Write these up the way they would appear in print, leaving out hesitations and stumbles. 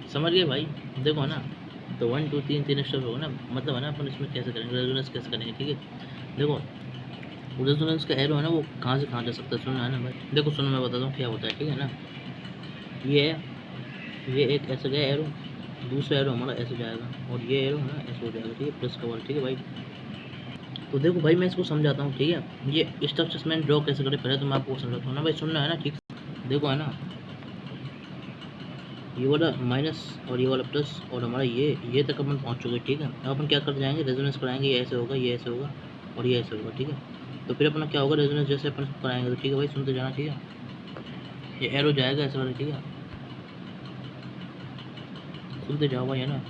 समझ गए भाई। देखो है ना, तो 1 2 3 स्टेप होगा ना, मतलब है ना अपन इसमें कैसे करेंगे, रेजोनेंस कैसे करेंगे, ठीक है। देखो रेजोनेंस का एरो है ना वो कहाँ से कहाँ जा सकता है, सुनना है ना भाई। देखो सुनो मैं बताता हूँ क्या होता है, ठीक है ना। ये है, ये एक ऐसे गया एरो, दूसरा एरो हमारा ऐसे जाएगा, और ये एरो है ना ऐसे हो जाएगा, ठीक है, प्लस का वाला, ठीक है भाई। तो देखो भाई मैं इसको समझाता हूँ, ठीक है। ये स्ट्रक्चर्स मैंने ड्रॉ कैसे करे पहले तो मैं आपको समझाता हूँ ना भाई, सुनना है ना ठीक से। देखो है ना, ये वाला माइनस और ये वाला प्लस, और हमारा ये तक अपन पहुँच चुके, ठीक है। अब अपन क्या कर जाएंगे, रेजोनेंस कराएंगे, ये ऐसे होगा, ये ऐसे होगा, और ये ऐसे होगा, ठीक है। तो फिर अपना क्या होगा, रेजोनेंस जैसे अपन कराएंगे, तो ठीक है भाई, सुनते जाना, ठीक है। ये एरो जाएगा ऐसे वाला, ठीक है, सुनते जाओ भाई, है ना।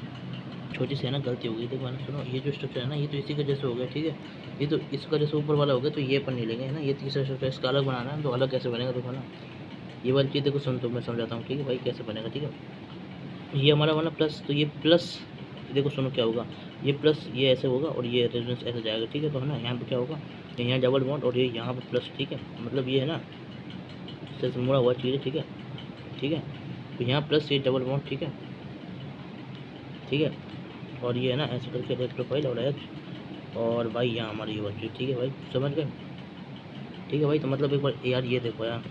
छोटी सी है ना गलती हो गई, देखो है ना, सुनो, ये जो स्ट्रक्चर है ना, ये तो इसी का जैसे हो गया, ठीक है। ये तो इसका जैसे ऊपर वाला हो गया, तो ये अपन नहीं लेंगे, है ना। ये तीसरा स्ट्रक्चर इसका अलग बनाना है, तो अलग कैसे बनेगा, देखो ना। ये वाली चीज़ देखो, सुन तो मैं समझाता हूँ, ठीक है भाई, कैसे बनेगा, ठीक है। ये हमारा वाला प्लस, तो ये प्लस, देखो सुनो क्या होगा, ये प्लस ये ऐसे होगा, और ये रेजोनेंस ऐसे जाएगा, ठीक है। तो है ना, यहाँ पे क्या होगा, यहाँ डबल बॉन्ड, और ये यहाँ पे प्लस, ठीक है। मतलब ये है ना जैसे मुड़ा हुआ चीज़ है, ठीक है, ठीक है। तो यहाँ प्लस ये डबल बॉन्ड, ठीक है, ठीक है। और ये है ना ऐसे करके रेड प्रोफाइल और एच, और भाई यहाँ हमारी ये बच्ची, ठीक है भाई, समझ गए, ठीक है भाई। तो मतलब एक बार यार ये देखो यार,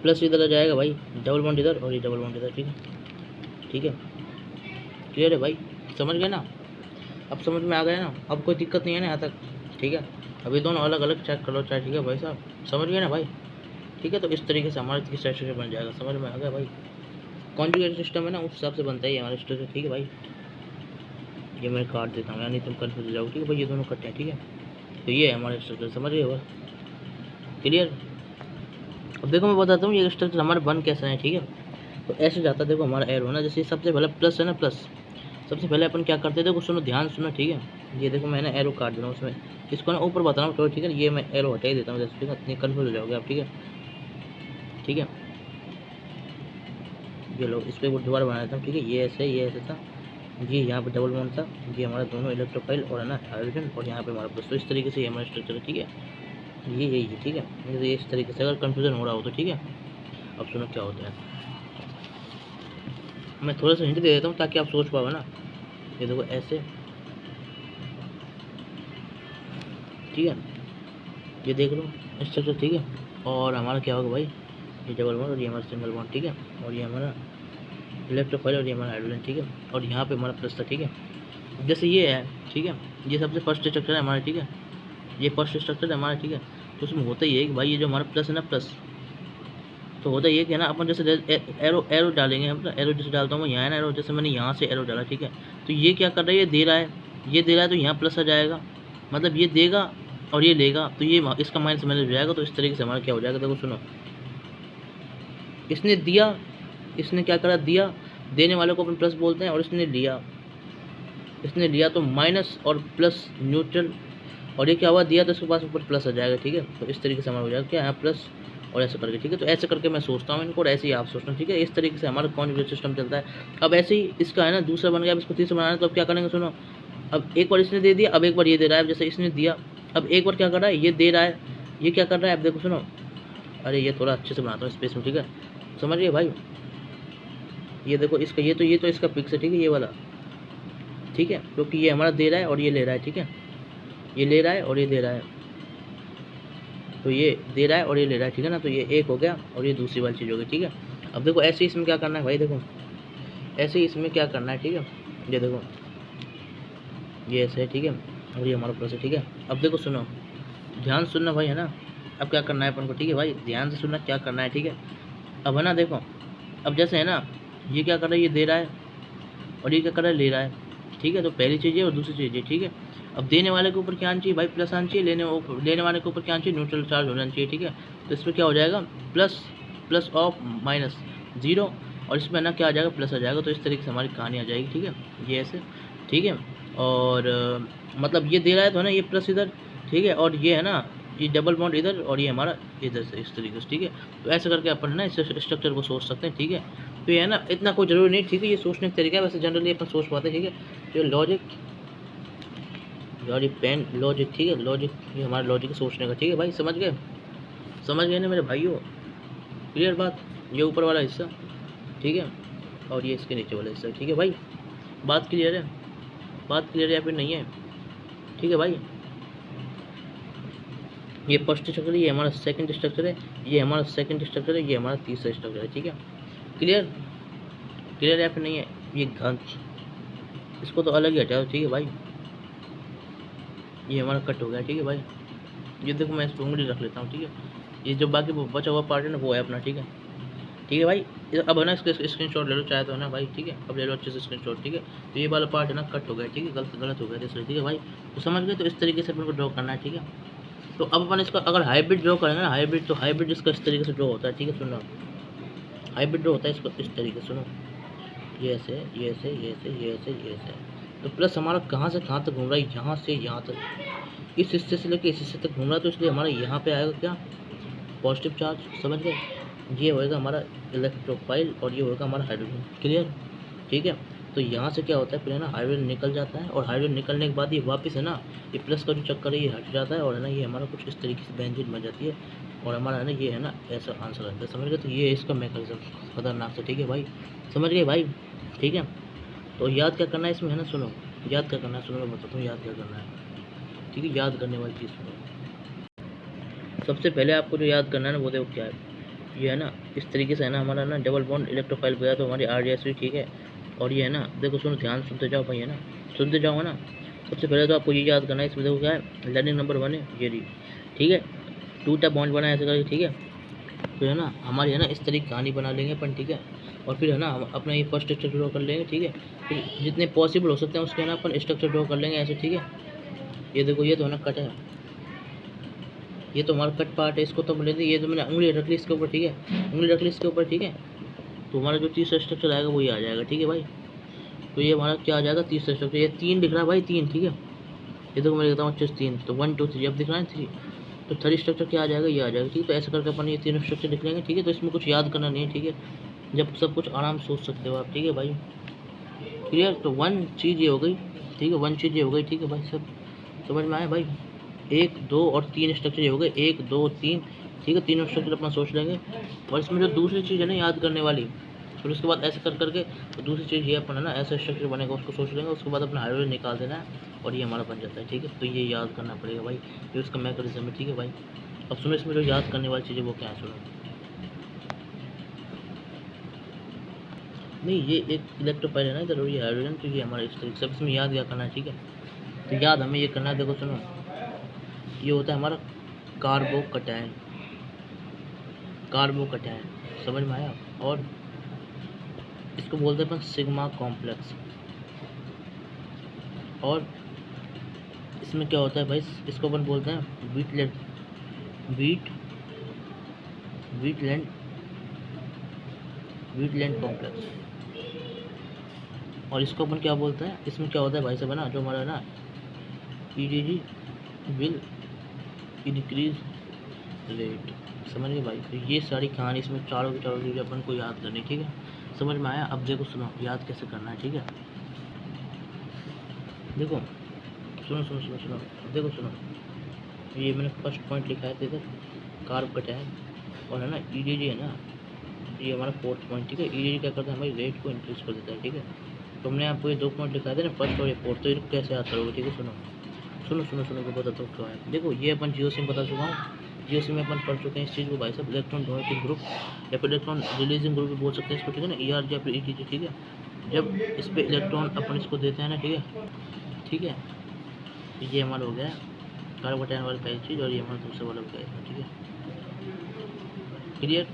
प्लस इधर आ जाएगा भाई, डबल बॉन्ड इधर, और ये डबल बॉन्ड इधर, ठीक है, ठीक है। क्लियर है भाई, समझ गए ना। अब समझ में आ गया ना, अब कोई दिक्कत नहीं है ना यहाँ तक, ठीक है। अभी दोनों अलग अलग चेक कर लो चाहे, ठीक है भाई साहब, समझ गए ना भाई, ठीक है। तो इस तरीके से हमारा तीसरा स्ट्रक्चर बन जाएगा, समझ में आ गया भाई। कॉन्जुगेट सिस्टम है ना, उस हिसाब से बनता है हमारा स्ट्रक्चर, ठीक है भाई। ये मैं काट देता हूँ, यानी तुम कन्फ्यूज हो जाओगे, ठीक है भाई, ये दोनों कट्टे हैं, ठीक है। तो ये है हमारा स्ट्रक्चर, समझ गए बस, क्लियर। अब देखो मैं बताता हूँ ये स्ट्रक्चर हमारे बन कैसे हैं, ठीक है। तो ऐसे जाता है, देखो हमारा एरो ना, जैसे सबसे पहले प्लस है ना, प्लस सबसे पहले अपन क्या करते हैं, देखो सुनो ध्यान सुनो, ठीक है। ये देखो मैंने एरो काट दिया उसमें, इसको ना ऊपर बता रहा हूँ, ठीक है। ये मैं एरो हटा ही देता हूँ जैसे, ठीक है, इतनी कन्फ्यूज हो जाओगे आप, ठीक है, ठीक है। ये लो इस पर दोबारा बना देता हूँ, ठीक है। ये ऐसे था, ये यहाँ पे डबल बॉन्ड था, ये हमारा दोनों इलेक्ट्रोफाइल और है ना हाइड्रोजन, और यहाँ पे हमारा प्लस। तो इस तरीके से ये हमारा स्ट्रक्चर है, ठीक है। ये यही है, ठीक है। ये इस तरीके से अगर कन्फ्यूजन हो रहा हो तो, ठीक है। अब सुनो क्या होता है, मैं थोड़ा सा हिंट दे देता हूँ ताकि आप सोच पाओ ना। ये देखो ऐसे, ठीक है, ये देख लो स्ट्रक्चर, ठीक है। और हमारा क्या होगा भाई, ये डबल बॉन्ड और ये हमारा सिंगल बॉन्ड, ठीक है। और ये हमारा इलेक्ट्रोफाइल और ये हमारा हाइड्रोजन, ठीक है। और यहाँ पे हमारा प्लस था, ठीक है। जैसे ये है, ठीक है, ये सबसे फर्स्ट स्ट्रक्चर है हमारा, ठीक है। ये फर्स्ट स्ट्रक्चर है हमारा, ठीक है। तो उसमें होता ही है कि भाई ये जो हमारा प्लस है ना, प्लस तो होता ये कि है ना, अपन जैसे एरो एरो डालेंगे हम, एरो जैसे डालता हूँ मैं, यहाँ है ना एरो, जैसे मैंने यहाँ से एरो डाला, ठीक है। तो ये क्या कर रहा है, ये दे रहा है, ये दे रहा है, तो यहाँ प्लस आ जाएगा, मतलब ये देगा और ये लेगा, तो ये इसका माइनस माइनस हो जाएगा। तो इस तरीके से हमारा क्या हो जाएगा, देखो सुनो, इसने दिया, इसने क्या करा, दिया, देने वाले को अपन प्लस बोलते हैं, और इसने लिया, इसने लिया तो माइनस और प्लस न्यूट्रल, और ये क्या हुआ, दिया तो इसके पास ऊपर प्लस आ जाएगा, ठीक है। तो इस तरीके से हमारा हो जाएगा क्या, यहाँ प्लस और ऐसे करके, ठीक है। तो ऐसे करके मैं सोचता हूँ इनको, और ऐसे ही आप सोचना, ठीक है। इस तरीके से हमारा कॉन्जुगेट सिस्टम चलता है। अब ऐसे ही इसका है ना दूसरा बन गया, अब इसको तीसरा बनाना है, तो अब क्या करेंगे, सुनो। अब एक बार इसने दे दिया, अब एक बार ये दे रहा है, जैसे इसने दिया, अब एक बार क्या कर रहा है, ये दे रहा है, ये क्या कर रहा है, अब देखो सुनो, अरे ये थोड़ा अच्छे से बनाता हूँ स्पेस में, ठीक है, समझिए भाई। ये देखो इसका, ये तो इसका पिक्स है, ठीक है, ये वाला, ठीक है, क्योंकि ये हमारा दे रहा है और ये ले रहा है, ठीक है। ये ले रहा है और ये दे रहा है, तो ये दे रहा है और ये ले रहा है, ठीक है ना। तो ये एक हो गया और ये दूसरी वाली चीज़ हो गई, ठीक है। अब देखो ऐसे ही इसमें क्या करना है भाई, देखो ऐसे ही इसमें क्या करना है, ठीक है। ये देखो ये ऐसे है, ठीक है, और ये हमारा प्लस है, ठीक है। अब देखो सुनो, ध्यान सुनना भाई, है ना। अब क्या करना है अपन को, ठीक है भाई, ध्यान से सुनना क्या करना है, ठीक है। अब है ना देखो, अब जैसे है ना, ये क्या कर रहा है, ये दे रहा है, और ये क्या कर रहा है, ले रहा है, ठीक है। तो पहली चीज़ है और दूसरी चीज़ है, ठीक है। अब देने वाले के ऊपर क्या आना चाहिए भाई, प्लस आना चाहिए, लेने वाले के ऊपर क्या आना चाहिए, न्यूट्रल चार्ज होना चाहिए, ठीक है। तो इसमें क्या हो जाएगा, plus plus of minus zero, और इसमें ना क्या आ जाएगा, प्लस आ जाएगा। तो इस तरीके से हमारी कहानी आ जाएगी, ठीक है, ये ऐसे, ठीक है। और मतलब ये दे रहा है तो है ना, ये प्लस इधर, ठीक है, और ये है ना, ये डबल बॉन्ड इधर, और ये हमारा इधर से, इस तरीके से, ठीक है। तो ऐसे करके अपन है ना इस स्ट्रक्चर को सोच सकते हैं, ठीक है। तो ये है ना, इतना कोई ज़रूरी नहीं, ठीक है, ये सोचने का तरीका है, वैसे जनरली अपन सोच पाते हैं, ठीक है। तो लॉजिक, लॉजिक पेन लॉजिक, ठीक है, लॉजिक, ये हमारा लॉजिक सोचने का, ठीक है भाई, समझ गए, समझ गए ना मेरे भाइयों। क्लियर बात, ये ऊपर वाला हिस्सा, ठीक है, और ये इसके नीचे वाला हिस्सा, ठीक है भाई, बात क्लियर है, बात क्लियर है या फिर नहीं है, ठीक है भाई। ये फर्स्ट स्ट्रक्चर है, ये हमारा सेकंड स्ट्रक्चर है, ये हमारा सेकंड स्ट्रक्चर है, ये हमारा तीसरा स्ट्रक्चर है, ठीक है, क्लियर, क्लियर है या फिर नहीं है। ये घन, इसको तो अलग ही हटाओ, ठीक है भाई, ये हमारा कट हो गया, ठीक है भाई। ये देखो मैं इसको उंगली रख लेता हूँ, ठीक है, ये जो बाकी बचा हुआ पार्ट है ना वो है अपना, ठीक है, ठीक है भाई। अब है ना इसका स्क्रीन शॉट ले लो चाहे तो है ना भाई, ठीक है, अब ले लो अच्छे से स्क्रीन शॉट, ठीक है। तो ये वाला पार्ट है ना कट हो गया, ठीक है, गलत गलत हो गया इसलिए, ठीक है भाई। तो समझ गए, तो इस तरीके से अपन को ड्रॉ करना है, ठीक है। तो अब अपन इसका अगर हाइब्रिड ड्रॉ करेंगे ना, हाइब्रिड, तो हाइब्रिड इसका इस तरीके से ड्रॉ होता है, ठीक है, सुनो, हाइब्रिड ड्रॉ होता है इसको इस तरीके से, सुनो, ये ऐसे, ये ऐसे, ये ऐसे, ये ऐसे, ये ऐसे। तो प्लस हमारा कहाँ से कहाँ तक घूम रहा है, यहाँ से यहाँ तक, इस हिस्से से लेकर इस हिस्से तक घूम रहा है, तो इसलिए हमारा यहाँ पे आएगा क्या, पॉजिटिव चार्ज, समझ गए। ये होएगा हमारा इलेक्ट्रोफाइल और ये होएगा हमारा हाइड्रोजन, क्लियर, ठीक है। तो यहाँ से क्या होता है, फिर है ना हाइड्रोजन निकल जाता है, और हाइड्रोजन निकलने के बाद ये वापस है ना, ये प्लस का जो चक्कर है ये हट जाता है, और है ना ये हमारा कुछ इस तरीके से बेंजीन बन जाती है, और हमारा है ना ये है ना ऐसा आंसर आता है, समझ गए। तो ये इसका मैकेनिज्म खतरनाक से, ठीक है भाई, समझ गए भाई, ठीक है। तो याद क्या करना है इसमें, है ना, सुनो, याद क्या करना है, सुनो मैं बताता हूँ याद क्या करना है, ठीक है। याद करने वाली चीज़ सुनो, सबसे पहले आपको जो याद करना है ना वो देखो क्या है, ये है ना इस तरीके से है ना हमारा ना डबल बॉन्ड इलेक्ट्रोफाइल गया तो हमारी RGS हुई, ठीक है। और ये है ना देखो सुनो, ध्यान सुनते जाओ भाई, है ना, सुनते जाओ, है ना। सबसे पहले तो आपको ये याद करना है, इसमें देखो क्या है, लर्निंग नंबर 1 है ये, ठीक है, 2 टा बॉन्ड बना ऐसे करके, ठीक है। तो है ना हमारी है ना इस तरीके कहानी बना लेंगे अपन, ठीक है। और फिर है ना हम अपना ये फर्स्ट स्ट्रक्चर ड्रॉ कर लेंगे, ठीक है। फिर जितने पॉसिबल हो सकते हैं उसके है ना अपन स्ट्रक्चर ड्रॉ कर लेंगे ऐसे, ठीक है। ये देखो ये तो है ना कट है, ये तो हमारा कट पार्ट है, इसको तो ले ये तो मैंने उंगली रख ली इसके ऊपर, ठीक है, उंगली रख ली इसके ऊपर, ठीक है। तो हमारा जो तीसरा स्ट्रक्चर आएगा वही आ जाएगा, ठीक है भाई। तो ये हमारा क्या आ जाएगा, तीसरा स्ट्रक्चर, ये 3 दिख रहा है भाई, 3, ठीक है। ये देखो मैं लिखता हूँ अच्छे से 3, तो 1 2 3 अब दिख रहा है 3, तो थर्ड स्ट्रक्चर क्या आ जाएगा, ये आ जाएगा, ठीक है। तो ऐसे करके अपन ये तीनों स्ट्रक्चर लिख लेंगे, ठीक है। तो इसमें कुछ याद करना नहीं है, ठीक है, जब सब कुछ आराम से सोच सकते हो आप, ठीक है भाई, क्लियर। तो 1 चीज़ ये हो गई, ठीक है, 1 चीज़ ये हो गई, ठीक है भाई, सब समझ में आया भाई। 1 2 और 3 स्ट्रक्चर ये हो गए, 1 2 3, ठीक है, तीनों स्ट्रक्चर अपना सोच लेंगे। और इसमें जो दूसरी चीज़ है ना याद करने वाली, फिर उसके बाद ऐसे कर करके तो दूसरी चीज़ ये अपन है ना ऐसा स्ट्रक्चर बनेगा उसको सोच लेंगे, उसके बाद अपना हाइड्रोजन निकाल देना है और ये हमारा बन जाता है, ठीक है। तो ये याद करना पड़ेगा भाई, ये उसका मैकेनिज्म है, ठीक है भाई। अब सुनो इसमें जो याद करने वाली चीज़ें वो क्या है, सुनो, नहीं ये एक इलेक्ट्रोफाइल है ना इधर, और ये हाइड्रोजन, तो ये हमारा इस तरीके से इसमें याद क्या करना है, ठीक है। तो याद हमें ये करना है, देखो सुनो, ये होता है हमारा कार्बोकटायन, कार्बोकटायन, समझ में आया। और इसको बोलते हैं अपन सिग्मा कॉम्प्लेक्स। और इसमें क्या होता है भाई, इसको अपन बोलते हैं वीटलैंड, वीटलैंड, वीटलैंड कॉम्प्लेक्स। और इसको अपन क्या बोलते हैं, इसमें क्या होता है भाई साहब ना, जो हमारा ना EDG विल इंक्रीज रेट, समझ गए भाई। तो ये सारी कहानी इसमें चारों की चारों चीज़ें अपन को याद करनी, ठीक है, समझ में आया। अब देखो सुनो याद कैसे करना है, ठीक है, देखो सुनो सुनो सुनो सुनो, देखो सुनो, ये मैंने फर्स्ट पॉइंट लिखा है इधर, कार्ब कटायन, और है ना EDG है ना, ये हमारा फोर्थ पॉइंट, ठीक है। EDG क्या करता है, हमारी रेट को इंक्रीज कर देता है, ठीक है। तो हमने आपको ये 2 पॉइंट लिखा थे ना, फर्स्ट और ये फोर्थ, तो इनको कैसे याद करोगे, ठीक है। सुनो सुनो सुनो सुनो को बताता हूँ क्या है, देखो ये अपन जियो सिम बता चुका हूँ, जियो सिम में अपन पढ़ चुके हैं इस चीज़ को भाई साहब, इलेक्ट्रॉन डोनेटिंग ग्रुप या फिर इलेक्ट्रॉन रिलीजिंग ग्रुप भी बोल सकते हैं इसको, ठीक है ना, ER या फिर ETG, ठीक है। जब इस पर इलेक्ट्रॉन अपन इसको देते हैं ना, ठीक है, ठीक है, ये हमारा हो गया कार्बोकटायन वाला पहली चीज़, और ये हमारा दूसरा वाला हो गया, ठीक है, क्लियर।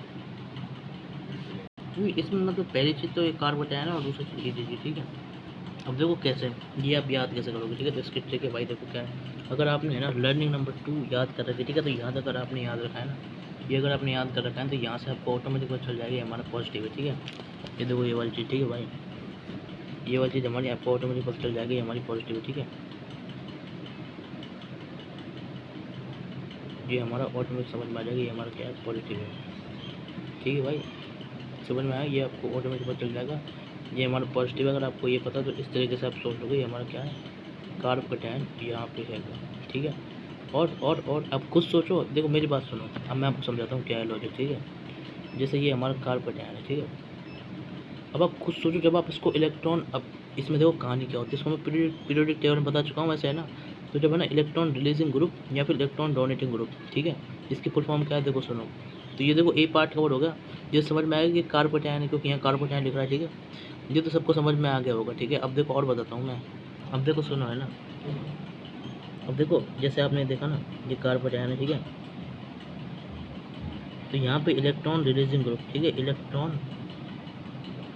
क्योंकि इसमें मतलब पहली चीज़ तो ये कार्बोकटायन है और दूसरी चीज़ ETG, ठीक है। अब देखो कैसे ये आप याद कैसे करोगे, ठीक है। तो इसके ट्रिक है भाई, देखो क्या है, अगर आपने है ना लर्निंग नंबर 2 याद कर रखी, ठीक है, तो यहाँ अगर आपने याद रखा है ना, ये अगर आपने याद कर रखा है तो यहाँ से आपको ऑटोमेटिक पता चल जाएगी हमारा पॉजिटिव है, ठीक है। ये देखो ये वाली चीज़, ठीक है भाई, ये वाली चीज़ हमारी आपको ऑटोमेटिक पता चल जाएगी हमारी पॉजिटिव है, ठीक है। ये हमारा ऑटोमेटिक समझ में आ जाएगा, ये हमारा क्या है, पॉजिटिव है, ठीक है भाई, समझ में आया, ये आपको ऑटोमेटिक पता चल जाएगा ये हमारा पॉजिटिव है। अगर आपको ये पता तो इस तरीके से आप सोच लोगे ये हमारा क्या है, कार्बोकटायन यहाँ पे है, ठीक है। और अब खुद सोचो, देखो मेरी बात सुनो, अब मैं आपको समझाता हूँ क्या है लॉजिक, ठीक है। जैसे ये हमारा कार्पेट आयन है, ठीक है। अब आप खुद सोचो, जब आप इसको इलेक्ट्रॉन, अब इसमें देखो कहानी क्या होती है, इसको मैं पीरियोडिक टेबल में बता चुका हूँ वैसे, है ना। तो जब है ना इलेक्ट्रॉन रिलीजिंग ग्रुप या फिर इलेक्ट्रॉन डोनेटिंग ग्रुप, ठीक है, इसकी फुल फॉर्म क्या है देखो सुनो। तो ये देखो ए पार्ट कवर हो गया, ये समझ में आएगा कि कार्पेट आयन है, क्योंकि यहाँ कार्पेट आयन लिख रहा है, ठीक है। ये तो सबको समझ में आ गया होगा, ठीक है। अब देखो और बताता हूँ मैं, अब देखो सुनो, है ना। अब देखो जैसे आपने देखा ना, ये कार्पेट आयन है, ठीक है। तो यहाँ पे इलेक्ट्रॉन रिलीजिंग ग्रुप, ठीक है, इलेक्ट्रॉन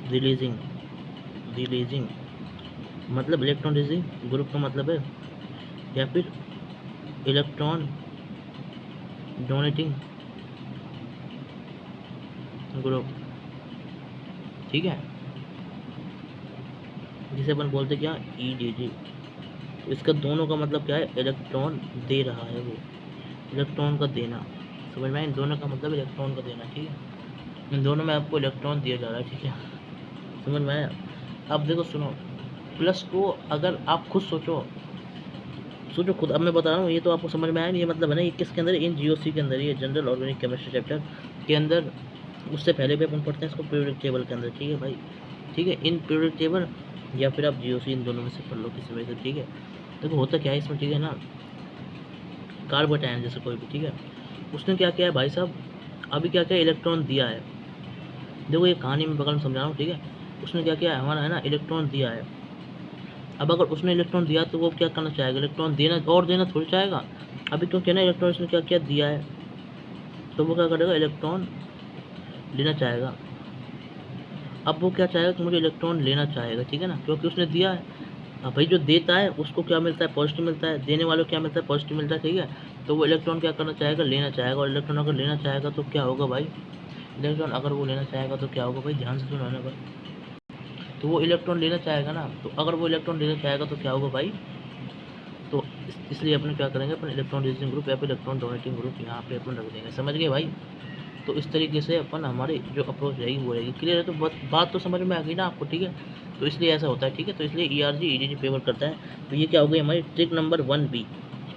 रिलीजिंग मतलब इलेक्ट्रॉन रिलीजिंग ग्रुप का मतलब है, या फिर इलेक्ट्रॉन डोनेटिंग ग्रुप, ठीक है, जिसे अपन बोलते क्या, EDG। तो इसका दोनों का मतलब क्या है, इलेक्ट्रॉन दे रहा है वो, इलेक्ट्रॉन का देना, समझ में आया? इन दोनों का मतलब इलेक्ट्रॉन का देना, ठीक है। इन दोनों में आपको इलेक्ट्रॉन दिया जा रहा है, ठीक है, समझ में आया? अब देखो सुनो, प्लस को अगर आप खुद सोचो खुद, अब मैं बता रहा हूँ, ये तो आपको समझ में आया नहीं, ये मतलब है ना, ये किसके अंदर, इन GOC के अंदर, ये जनरल ऑर्गेनिक केमिस्ट्री चैप्टर के अंदर। उससे पहले भी अपन पढ़ते हैं इसको पीरियोडिक टेबल के अंदर, ठीक है भाई, ठीक है। इन पीरियोडिक टेबल या फिर आप GOC, इन दोनों में से पढ़ लो किसी में से, ठीक है। देखो होता क्या है इसमें, ठीक है ना, कार्बोट आयन जैसे कोई भी, ठीक है, उसने क्या किया है भाई साहब, अभी क्या क्या इलेक्ट्रॉन दिया है। देखो ये कहानी में बगल में समझा रहा हूँ, ठीक है। उसने क्या किया है, हमारा है ना इलेक्ट्रॉन दिया है। अब अगर उसने इलेक्ट्रॉन दिया तो वो क्या करना चाहेगा, इलेक्ट्रॉन देना और देना थोड़ी चाहेगा। अभी क्योंकि ना इलेक्ट्रॉन उसने क्या किया, दिया है, तो वो क्या करेगा, इलेक्ट्रॉन लेना चाहेगा। अब वो क्या चाहेगा कि मुझे इलेक्ट्रॉन लेना चाहेगा, ठीक है ना, क्योंकि उसने दिया है। अब भाई जो देता है उसको क्या मिलता है, पॉजिटिव मिलता है, देने वालों को क्या मिलता है, पॉजिटिव मिलता है, ठीक है। तो वो इलेक्ट्रॉन क्या करना चाहेगा, लेना चाहेगा। और इलेक्ट्रॉन अगर लेना चाहेगा तो क्या होगा भाई, इलेक्ट्रॉन अगर वो लेना चाहेगा तो क्या होगा भाई, ध्यान से सुनो ना भाई। तो वो इलेक्ट्रॉन लेना चाहेगा ना, तो अगर वो इलेक्ट्रॉन लेना चाहेगा तो क्या होगा भाई, तो इसलिए अपन क्या करेंगे, अपन इलेक्ट्रॉन रिलीजिंग ग्रुप या फिर इलेक्ट्रॉन डोनेटिंग ग्रुप यहाँ पे अपन रख देंगे, समझ गए भाई। तो इस तरीके से अपन हमारी जो अप्रोच रहेगी वो रहेगी, क्लियर है। तो बात तो समझ में आ गई ना आपको, ठीक है। तो इसलिए ऐसा होता है, ठीक है। तो इसलिए ERG EDG फेवर करता है। तो ये क्या हो गई हमारी ट्रिक नंबर 1B,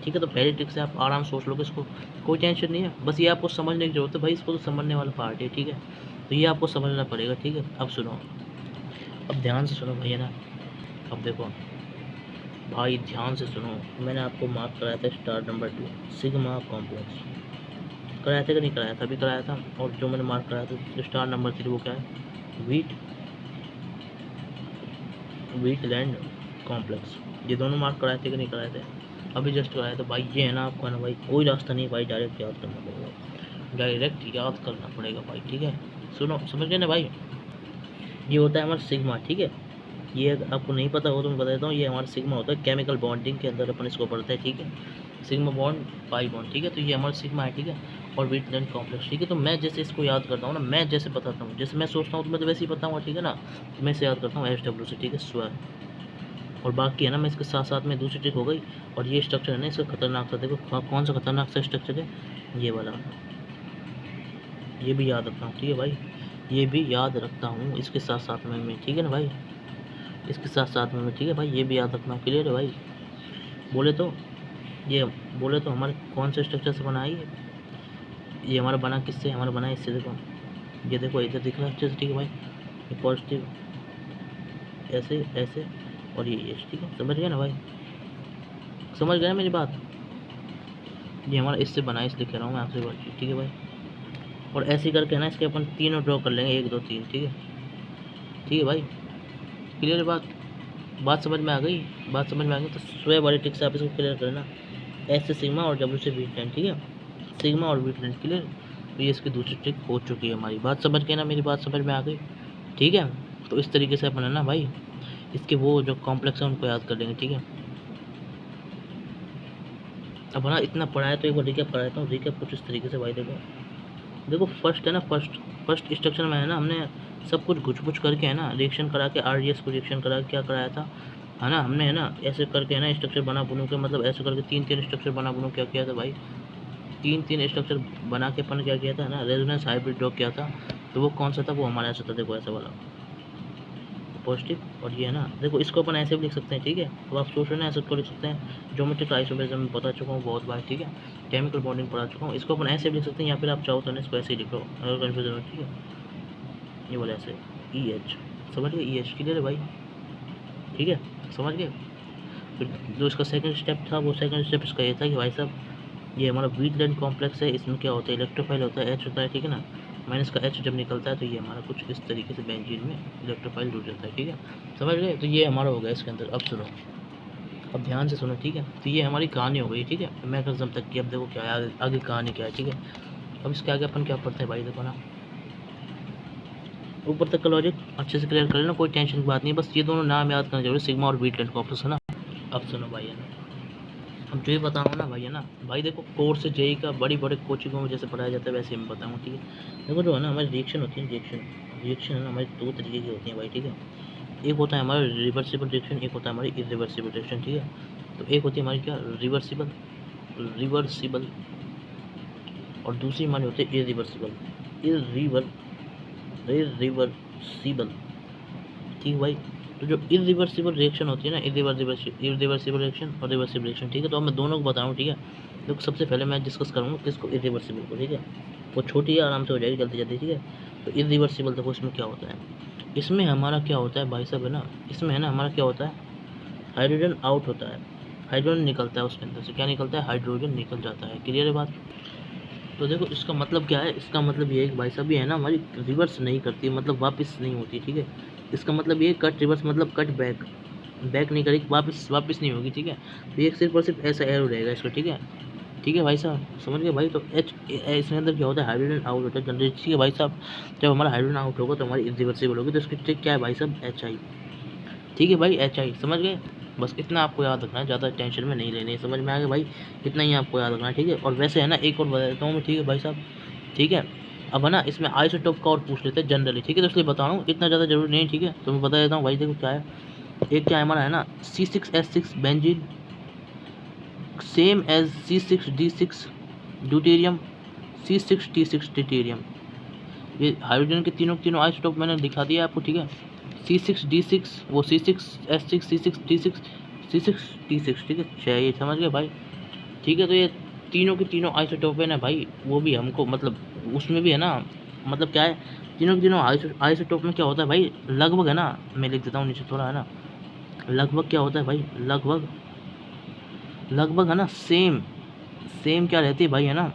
ठीक है। तो पहली ट्रिक से आप आराम से सोच लोगे इसको, कोई टेंशन नहीं है, बस ये आपको समझने की जरूरत है भाई, इसको तो समझने वाला पार्ट है, ठीक है। तो ये आपको समझना पड़ेगा, ठीक है। अब सुनो, अब ध्यान से सुनो भैया ना। अब देखो भाई ध्यान से सुनो, मैंने आपको मार्क कराया था स्टार नंबर 2 सिग्मा कॉम्प्लेक्स, कराया था कि नहीं कराया था, अभी कराया था। और जो मैंने मार्क कराया था स्टार नंबर 3 वो क्या है, वीटलैंड कॉम्प्लेक्स। ये दोनों मार्क कराए थे कि नहीं कराए थे, अभी जस्ट कराया था भाई। ये है ना आपका ना भाई, कोई रास्ता नहीं भाई, डायरेक्ट याद करना पड़ेगा, डायरेक्ट याद करना पड़ेगा भाई, ठीक है। सुनो, समझ गए ना भाई। ये होता है हमारा सिग्मा, ठीक है। ये अगर आपको नहीं पता हो तो मैं बता देता हूँ, ये हमारा सिग्मा होता है, केमिकल बॉन्डिंग के अंदर अपन इसको पढ़ते हैं, ठीक है। सिग्मा बॉन्ड पाई बॉन्ड, ठीक है। तो ये हमारा सिग्मा है, ठीक है। और वीटलैंड कॉम्प्लेक्स, ठीक है। तो मैं जैसे इसको याद करता हूँ ना, मैं जैसे बताता हूँ, जैसे मैं सोचता हूँ तो मैं तो वैसे ही बताऊँगा, ठीक है ना। तो मैं इसे याद करता हूँ SW से, ठीक है, स्वर। और बाकी है ना, मैं इसके साथ साथ में दूसरी ट्रिक हो गई। और ये स्ट्रक्चर है ना इसका खतरनाक सा, देखो कौन सा खतरनाक सा स्ट्रक्चर है, ये वाला, ये भी याद रखता हूँ, ठीक है भाई, ये भी याद रखता हूँ इसके साथ साथ में मैं, ठीक है ना भाई, इसके साथ साथ में मैं, ठीक है भाई, ये भी याद रखना, क्लियर है भाई। बोले तो ये बोले तो हमारे कौन से स्ट्रक्चर से बना है ये हमारा बना किससे, हमारा बना है इससे, देखो ये देखो इधर दिख रहा है अच्छे से, ठीक है भाई, ये पॉजिटिव ऐसे ऐसे और ये ठीक है, समझ गया ना भाई, समझ गया मेरी बात। ये हमारा इससे बना है, इसलिए कह रहा हूँ मैं आपसे बात, ठीक है भाई। और ऐसे करके ना इसके अपन तीनों ड्रॉ कर लेंगे, 1 2 3, ठीक है, ठीक है भाई, क्लियर बात समझ में आ गई, बात समझ में आ गई। तो स्वयं वाली ट्रिक से आप इसको क्लियर करना, S से सिग्मा और W से वीटलैंड, ठीक है, सिग्मा और वीटलैंड, क्लियर। तो ये इसकी दूसरी ट्रिक हो चुकी है हमारी, बात समझ के ना, मेरी बात समझ में आ गई, ठीक है। तो इस तरीके से अपन है ना भाई, इसके वो जो कॉम्प्लेक्स है उनको याद कर लेंगे, ठीक है। अब ना इतना पढ़ा है तो एक बार रिकैप कराता हूँ, रिकैप कुछ इस तरीके से भाई, देखो फर्स्ट है ना, फर्स्ट स्ट्रक्चर में है ना, हमने सब कुछ घुच करके है ना, रिएक्शन करा के RDS को रिएक्शन करा के क्या कराया था, है ना, हमने है ना ऐसे करके है ना स्ट्रक्चर बना बुनू के, मतलब ऐसे करके 3 स्ट्रक्चर बना बुनू क्या किया था भाई, 3 स्ट्रक्चर बना के अपन क्या किया था ना, रेजोनेंस हाइब्रिड ड्रॉ किया था। तो वो कौन सा था, वो हमारा ऐसा था, देखो ऐसा वाला पॉजिटिव। और ये है ना, देखो इसको अपन ऐसे भी लिख सकते हैं, ठीक है। तो आप सोच रहे हैं ऐसे को लिख सकते हैं, ज्योमेट्रिक आइसोमेरिज्म में बता चुका हूँ बहुत बार, ठीक है। केमिकल बॉन्डिंग पढ़ा चुका हूँ। इसको अपन ऐसे भी लिख सकते हैं या फिर आप चाहो तो इसको ऐसे ही लिख लो अगर कन्फ्यूजन हो, ठीक है। ये बोले ऐसे EH, समझ गए, EH क्लियर है भाई, ठीक है, समझ गए। फिर जो इसका सेकंड स्टेप था वो सेकंड स्टेप इसका ये था कि भाई साहब ये हमारा वीटलैंड कॉम्प्लेक्स है, इसमें क्या होता है, इलेक्ट्रोफाइल होता है, H होता है, ठीक है ना, माइनस का H जब निकलता है तो ये हमारा कुछ इस तरीके से बेंजीन में इलेक्ट्रोफाइल जुड़ जाता है, ठीक है, समझ गए। तो ये हमारा हो गया इसके अंदर। अब सुनो, अब ध्यान से सुनो, ठीक है। तो ये हमारी कहानी हो गई, ठीक है, मैकेनिज्म तक की। अब देखो क्या है आगे कहानी क्या है, ठीक है। अब इसके आगे अपन क्या पढ़ते हैं भाई, देखो ना, ऊपर तक का लॉजिक अच्छे से क्लियर कर लेना, कोई टेंशन की बात नहीं, बस ये दोनों नाम याद करना जरूरी, सिग्मा और वीटलैंड कॉम्प्लेक्स, है ना। अब सुनो भाई, है ना, अब जो ये बताऊँ ना भाई, है ना भाई, देखो कोर्स से जेई का बड़ी बड़े कोचिंगों में जैसे पढ़ाया जाता है वैसे मैं बताऊँगा, ठीक है। देखो जो है ना हमारी रिएक्शन होती है, रिएक्शन है ना हमारी दो तरीके की होती है भाई, ठीक है। एक होता है हमारा रिवर्सिबल रिएक्शन, एक होता है हमारी इरिवर्सिबल रिएक्शन, ठीक है। तो एक होती है हमारी क्या, रिवर्सिबल और दूसरी हमारी होती है इरिवर्सिबल, इरिवर्सिबल, ठीक है भाई। तो जो इरिवर्सिबल रिएक्शन होती है ना, इरिवर्सिबल रिएक्शन और रिवर्सिबल रिएक्शन, ठीक है। तो अब मैं दोनों को बताऊँ, ठीक है। तो सबसे पहले मैं डिस्कस करूँगा किसको, इरिवर्सिबल को, ठीक है। वो छोटी है, आराम से हो जाएगी जल्दी जल्दी, ठीक है। तो इरिवर्सिबल देखो इसमें क्या होता है, इसमें हमारा क्या होता है भाई साहब, है ना, इसमें है ना हमारा क्या होता है, हाइड्रोजन आउट होता है, हाइड्रोजन निकलता है उसके अंदर से, क्या निकलता है, हाइड्रोजन निकल जाता है, क्लियर है बात। तो देखो इसका मतलब क्या है, इसका मतलब ये है कि भाई साहब ये है ना हमारी रिवर्स नहीं करती, मतलब वापस नहीं होती, ठीक है। इसका मतलब ये कट रिवर्स मतलब कट बैक, बैक नहीं करेगी, वापस नहीं होगी, ठीक है। तो ये सिर्फ और सिर्फ ऐसा एरो रहेगा इसका, ठीक है, ठीक है भाई साहब, समझ गए भाई। तो एच इसके अंदर क्या होता है, हाइड्रोजन आउट होता है जनरली, ठीक है भाई साहब। जब हमारा हाइड्रोजन आउट होगा तो हमारी इरिवर्सिबल होगी, तो इसकी ट्रिक क्या है भाई साहब, HI, ठीक है भाई, HI, समझ गए। बस इतना आपको याद रखना है, ज़्यादा टेंशन में नहीं लेनी है, समझ में आ गया भाई, इतना ही आपको याद रखना है, ठीक है। और वैसे है ना एक और बता देता हूँ मैं, ठीक है भाई साहब, ठीक है। अब है ना इसमें आइसोटोप का और पूछ लेते हैं जनरली, ठीक है, तो इसलिए बता रहा हूँ, इतना ज़्यादा जरूरी नहीं, ठीक है। तो मैं बता देता हूँ भाई, देखो क्या है, एक क्या है हमारा, है ना, C6H6 benzene same as C6D6 deuterium, C6T6 tritium. ये हाइड्रोजन के तीनों तीनों आइसोटोप मैंने दिखा दिया आपको, ठीक है। C6D6 वो C6H6 C6D6 C6T6, ठीक है, चाहिए, समझ गए भाई, ठीक है। तो ये तीनों के तीनों आइसोटोप है ना भाई, वो भी हमको मतलब उसमें भी है ना, मतलब क्या है, तीनों के तीनों आइसोटोप में क्या होता है भाई, लगभग है ना, मैं लिख देता हूँ नीचे थोड़ा, है ना, लगभग क्या होता है भाई, लगभग है ना सेम क्या रहती है भाई, है ना,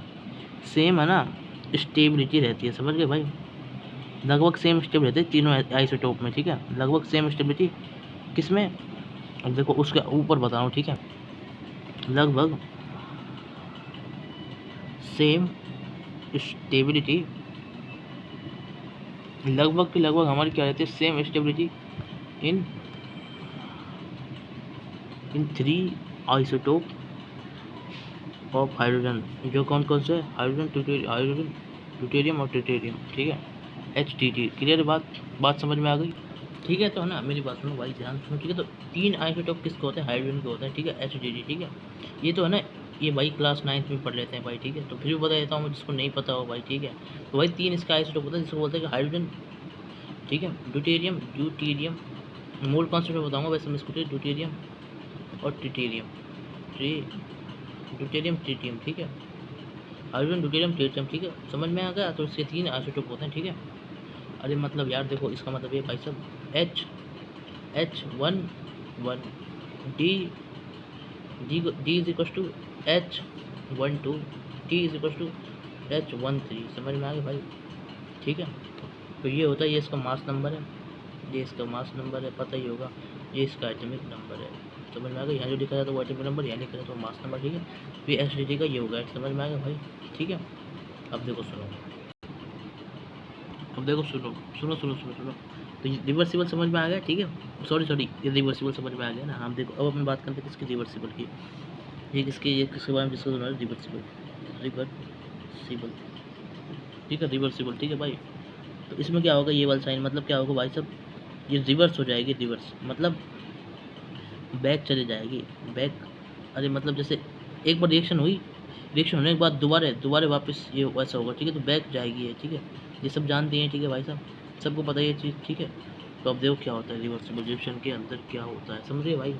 सेम है ना स्टेबिलिटी रहती है, समझ गए भाई, लगभग सेम स्टेबिलिटी रहती है तीनों आइसोटोप में, ठीक है, लगभग सेम स्टेबिलिटी किसमें, अब देखो उसके ऊपर बता रहा हूँ, ठीक है, लगभग सेम स्टेबिलिटी, लगभग की लगभग हमारी क्या रहती है, same stability in 3 isotope of hydrogen, जो कौन कौन से, हाइड्रोजन ड्यूटेरियम और ट्रिटियम, ठीक है, HTT, क्लियर बात समझ में आ गई, ठीक है। तो है ना मेरी बात सुनो भाई, ध्यान सुनो, ठीक है। तो 3 आइसोटोप किसके होते हैं, हाइड्रोजन के होते हैं, ठीक है, HTT, ठीक है। ये तो है ना, ये भाई क्लास 9th में पढ़ लेते हैं भाई, ठीक है। तो फिर भी बता देता हूँ जिसको नहीं पता हो भाई, ठीक है। तो भाई 3 इसका आइसोटोप होता है जिसको बोलते हैं कि हाइड्रोजन, ठीक है, ड्यूटेरियम, मूल कॉन्सेप्ट में बताऊँगा वैसे, मैं इसको ड्यूटेरियम और ट्रिटियम, ट्रिटियम, ठीक है, हाइड्रोजन ड्यूटेरियम ट्रिटियम, ठीक है, समझ में आ गया। तो इसके 3 आइसोटोप होते हैं, ठीक है। अरे मतलब यार देखो इसका मतलब ये भाई साहब H11 D is equal to H12 T is equal to H13, समझ में आ गया भाई, ठीक है। तो ये होता है, ये इसका मास नंबर है, ये इसका मास नंबर है, पता ही होगा, ये इसका एटॉमिक नंबर है, समझ में आ गया। यहाँ जो लिखा जाता है वो एटॉमिक नंबर, यहाँ लिखा जाता है मास नंबर, ठीक है। तो ये HDT का ये होगा, समझ में आ गया भाई, ठीक है। अब देखो सुनो, तो रिवर्सिबल समझ में आ गया, ठीक है, सॉरी ये रिवर्सिबल समझ में आ गया ना। हम देखो अब अपन बात करते हैं किसकी, रिवर्सिबल की, ये किसके बारे में डिस्कस होना है, रिवर्सिबल, ठीक है, रिवर्सिबल, ठीक है भाई। तो इसमें क्या होगा, ये वाला साइन मतलब क्या होगा भाई साहब, ये रिवर्स हो जाएगी, रिवर्स मतलब बैक चले जाएगी, बैक, अरे मतलब जैसे एक बार रिएक्शन होने के बाद दोबारा वापस ये वैसा होगा, ठीक है, तो बैक जाएगी ये, ठीक है, ये सब जानते हैं, ठीक है भाई साहब, सबको पता है ये चीज़, ठीक है। तो अब देखो क्या होता है रिवर्सिबल रिएक्शन के अंदर क्या होता है, समझिए भाई।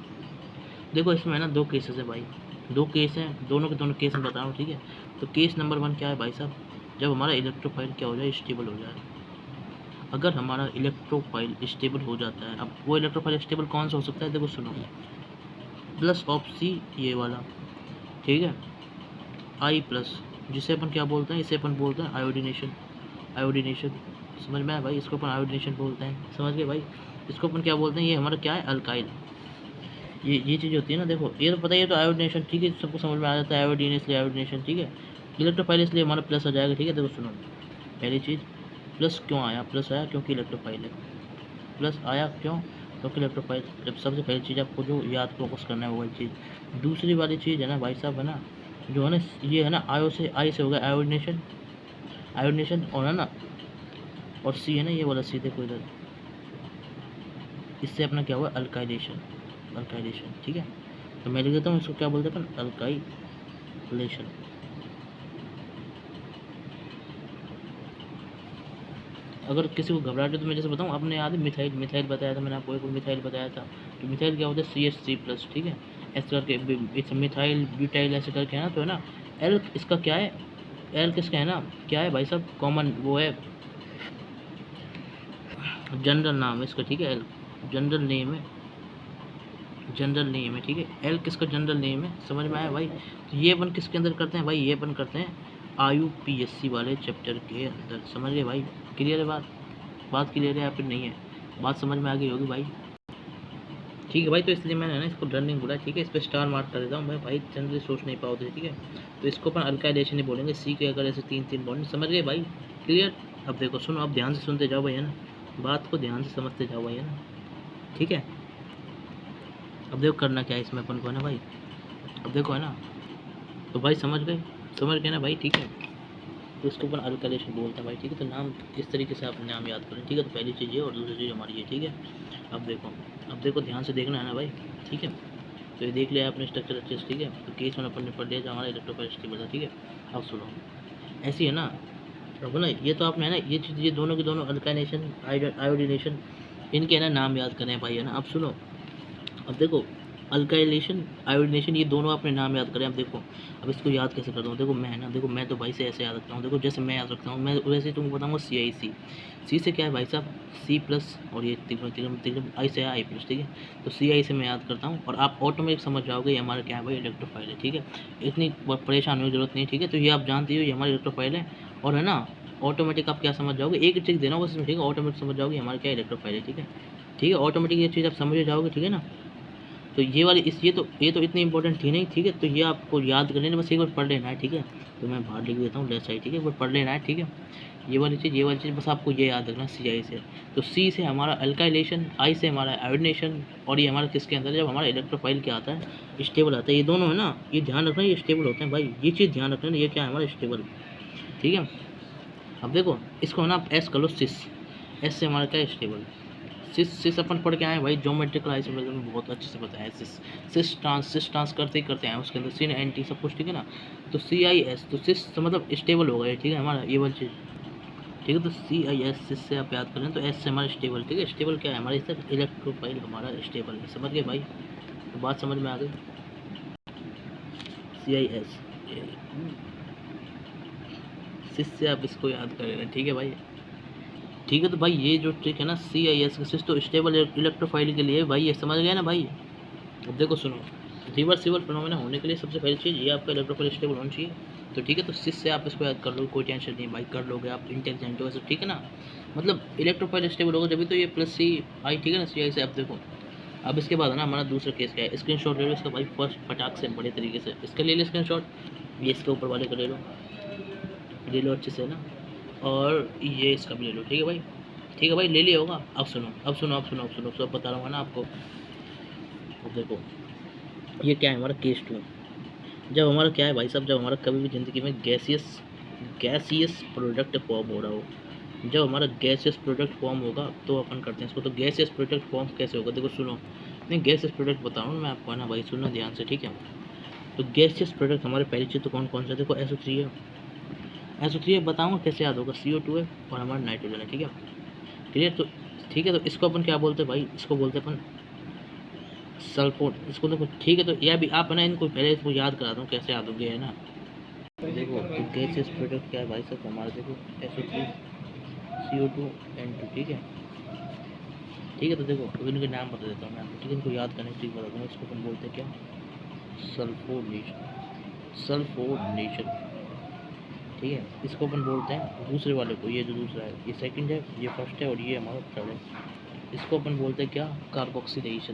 देखो इसमें है ना 2 केसेस है भाई, दो केस हैं, दोनों के दोनों केस में बता रहा हूँ, ठीक है। तो केस नंबर 1 क्या है भाई साहब, जब हमारा इलेक्ट्रोफाइल क्या हो जाए, स्टेबल हो जाए। अगर हमारा इलेक्ट्रोफाइल स्टेबल हो जाता है, अब वो इलेक्ट्रोफाइल स्टेबल कौन सा हो सकता है, देखो सुनो, प्लस ऑफ सी, ये वाला, ठीक है, आई प्लस, जिसे अपन क्या बोलते हैं, इसे अपन बोलते हैं आयोडीनेशन। आयोडीनेशन समझ में आया भाई, इसको अपन आयोडीनेशन बोलते हैं, समझ गए भाई। इसको अपन क्या बोलते हैं, ये हमारा क्या है, अल्काइल। ये चीज़ होती है ना, देखो ये तो पता ही है, तो आयोडीनेशन, ठीक है, सबको समझ में आ जाता है, आयोडीन इसलिए आयोडीनेशन, ठीक है। इलेक्ट्रोफाइल इसलिए हमारा प्लस आ जाएगा, ठीक है। देखो सुनो, पहली चीज़, प्लस क्यों आया, प्लस आया क्योंकि इलेक्ट्रोफाइल है। प्लस आया क्यों, क्योंकि इलेक्ट्रोफाइल। जब सबसे पहली चीज़ आपको जो याद फोकस करना है वो वाली चीज़। दूसरी वाली चीज़ है ना भाई साहब, है ना, जो है ना, ये है ना, आयो से, आई से हो गया आयोडीनेशन, आयोडीनेशन, और है ना, और सी है ना, ये वाला सी, देखो इधर, इससे अपना क्या हुआ, अल्काइलेशन। अल्काइलेशन, ठीक है। तो मैं लिख देता हूँ, इसको क्या बोलते हैं अपन, अल्काइलेशन। अगर किसी को घबराहट है तो मैं जैसे बताऊँ, आपने याद है मिथाइल, मिथाइल बताया था मैंने आपको, एक मिथाइल बताया था। तो मिथाइल क्या होता है, CH3+, ठीक है, ऐसे करके, इट्स मिथाइल ब्यूटाइल ऐसे करके है ना, तो है ना, एल इसका क्या है, एल किसका है ना, क्या है भाई साहब, कॉमन वो है, जनरल नाम है इसका, ठीक है, एल जनरल नेम है, जनरल नेम है, ठीक है। एल किसका जनरल नेम है, समझ में आया भाई। तो ये अपन किसके अंदर करते हैं भाई, ये अपन करते हैं IUPAC वाले चैप्टर के अंदर, समझ गए भाई। क्लियर है बात, बात क्लियर है या फिर नहीं है, बात समझ में आ गई होगी भाई, ठीक है भाई। तो इसलिए मैंने ना इसको लर्निंग बोला, ठीक है, इस पर स्टार मार्क कर देता हूँ मैं भाई, जनरली सोच नहीं पाओगे, ठीक है। तो इसको अपन अल्काइलेशन ही बोलेंगे, सी के अगर ऐसे 3 बॉन्ड, समझ गए भाई, क्लियर। अब देखो सुनो, अब ध्यान से सुनते जाओ भाई, है ना, बात को ध्यान से समझते जाओ भाई, है ना, ठीक है। अब देखो करना क्या है इसमें अपन को, है ना भाई, अब देखो, है ना, तो भाई समझ गए ना भाई, ठीक है। तो इसको अपन अल्काइलेशन बोलते हैं भाई, ठीक है। तो नाम इस तरीके से आप नाम याद करें, ठीक है। तो पहली चीज़ ये और दूसरी चीज़ हमारी ये, ठीक है। अब देखो ध्यान से देखना है ना भाई, ठीक है। तो ये देख लिया आपने स्ट्रक्चर अच्छे से, ठीक है। तो केस वन अपन ने पढ़ लिया जो हमारा इलेक्ट्रोफाइल स्टेबल था, ठीक है। अब सुनो, ऐसी है ना, अब ना ये तो आपने है ना, ये चीज़, ये दोनों के दोनों अल्काइनेशन, आयोडीनेशन, इनके है ना नाम याद करें भाई, है ना। अब सुनो, अब देखो, अल्काइलेशन, आयोडीनेशन, ये दोनों अपने नाम याद करें। अब देखो, अब इसको याद कैसे करता हूँ, देखो मैं ना, देखो मैं तो भाई से ऐसे याद रखता हूँ, देखो जैसे मैं याद रखता हूँ, मैं वैसे ही तुमको बताऊँगा CIC। सी से क्या है भाई साहब, C+, और ये तिगड़म तिगड़म तिगड़म, आई से है I+, ठीक है। तो CI से मैं याद करता हूँ, और आप ऑटोमेटिक समझ जाओगे ये हमारा क्या है भाई, इलेक्ट्रोफाइल है, ठीक है। इतनी परेशान होने की जरूरत नहीं, ठीक है। तो ये आप जानते हो ये हमारा इलेक्ट्रोफाइल है, और है ना, ऑटोमेटिक आप क्या समझ जाओगे, एक चीज़ देना होगा इसमें, ठीक है, ऑटोमेटिक समझ जाओगे हमारा क्या इलेक्ट्रोफाइल है, ठीक है। ठीक है, ऑटोमेटिक ये चीज़ आप समझ जाओगे, ठीक है ना। तो ये वाली इस ये तो इतनी इंपॉर्टेंट थी नहीं, ठीक है। तो ये आपको याद कर लेना, बस एक बार पढ़ लेना है, ठीक है। तो मैं बाहर लिख देता हूँ लेफ्ट साइड, ठीक है, एक बार पढ़ लेना है, ठीक है। ये वाली चीज़ बस आपको ये याद रखना, CI से। तो C से हमारा अल्काइलेशन, I से हमारा आयोडीनेशन, और ये हमारा किसके अंदर है, जब हमारा इलेक्ट्रोफाइल क्या आता है, स्टेबल आता है। ये दोनों है ना, ये ध्यान रखना, ये स्टेबल होते हैं भाई, ये चीज़ ध्यान रखना, ये क्या है हमारा स्टेबल, ठीक है। अब देखो इसको ना आप S कर लो, सिस, S से हमारा क्या है, स्टेबल। सिस अपन पढ़ के आए भाई, ज्योमेट्रिकल आइसोमेरिज्म में बहुत अच्छे से बताया है। सिस ट्रांस करते हैं उसके अंदर सिन एंटी सब कुछ, ठीक है ना। तो CIS, तो सिस तो मतलब स्टेबल हो गया, ठीक है, हमारा ये वाली चीज़, ठीक है। तो CIS, सिस से आप याद करें, तो S से हमारा स्टेबल, ठीक है। स्टेबल क्या है हमारे, इससे इलेक्ट्रोफाइल हमारा स्टेबल है, समझ गए भाई, तो बात समझ में आ गई। CIS, सिस से आप इसको याद कर लेना, ठीक है भाई, ठीक है। तो भाई ये जो ट्रिक है ना, CIS का सिस तो स्टेबल इलेक्ट्रोफाइल के लिए भाई, ये समझ गए ना भाई। अब देखो सुनो, रिवर्सिबल फिनोमेना होने के लिए सबसे पहली चीज़ ये आपका इलेक्ट्रोफाइल स्टेबल होना चाहिए। तो ठीक है, तो सिस से आप इसको याद कर लो, कोई टेंशन नहीं भाई, कर लोगे आप, इंटेलिजेंट हो वैसे, ठीक है ना। मतलब इलेक्ट्रोफाइल स्टेबल होगा जब तो ये +CI, ठीक है ना, CI से। अब देखो, अब इसके बाद है ना हमारा दूसरा केस क्या है, स्क्रीन शॉट ले लो इसका भाई, फर्स्ट फटाक से बड़े तरीके से इसका ले लो स्क्रीन शॉट, ये इसके ऊपर वाले का ले लो अच्छे से ना, और ये इसका भी ले लो, ठीक है भाई, ले लिया होगा। अब सुनो, सब बता रहा हूँ ना आपको। अब देखो, ये क्या है हमारा केस 2, जब हमारा क्या है भाई साहब, जब हमारा कभी भी ज़िंदगी में गैसियस प्रोडक्ट फॉर्म हो रहा हो, जब हमारा गैसियस प्रोडक्ट फॉर्म होगा तो अपन करते हैं इसको। तो गैसियस प्रोडक्ट फॉर्म कैसे होगा, देखो सुनो, नहीं गैसियस प्रोडक्ट बता रहा हूँ मैं आपको, है ना भाई, सुनना ध्यान से, ठीक है। तो गैसियस प्रोडक्ट हमारे पहली चीज़ तो कौन कौन सा, देखो SO3 है, SO3 है, बताऊँगा कैसे याद होगा, CO2 है, और हमारा नाइट्रोजन है, ठीक है, क्लियर। तो ठीक है, तो इसको अपन क्या बोलते हैं भाई, इसको बोलते हैं अपन सल्फोन, इसको देखो ठीक है। तो यह भी आप है ना, इनको पहले इसको याद करा दूँ कैसे याद हो गया है ना। देखो तो गैसेस प्रोडक्ट क्या है भाई साहब हमारा, देखो SO3 CO2 N2, ठीक है। ठीक है, तो देखो तो इनके नाम बता देता हूँ मैं आपको, ठीक है। इनको याद करने की ट्रिक बता दूँगा। इसको अपन बोलते हैं क्या, सल्फोनेशन, सल्फोनेशन, ठीक है। इसको अपन बोलते हैं दूसरे वाले को, ये जो दूसरा है ये सेकंड है, ये फर्स्ट है और ये हमारा थर्ड है। इसको अपन बोलते हैं क्या, कार्बोक्सिलेशन,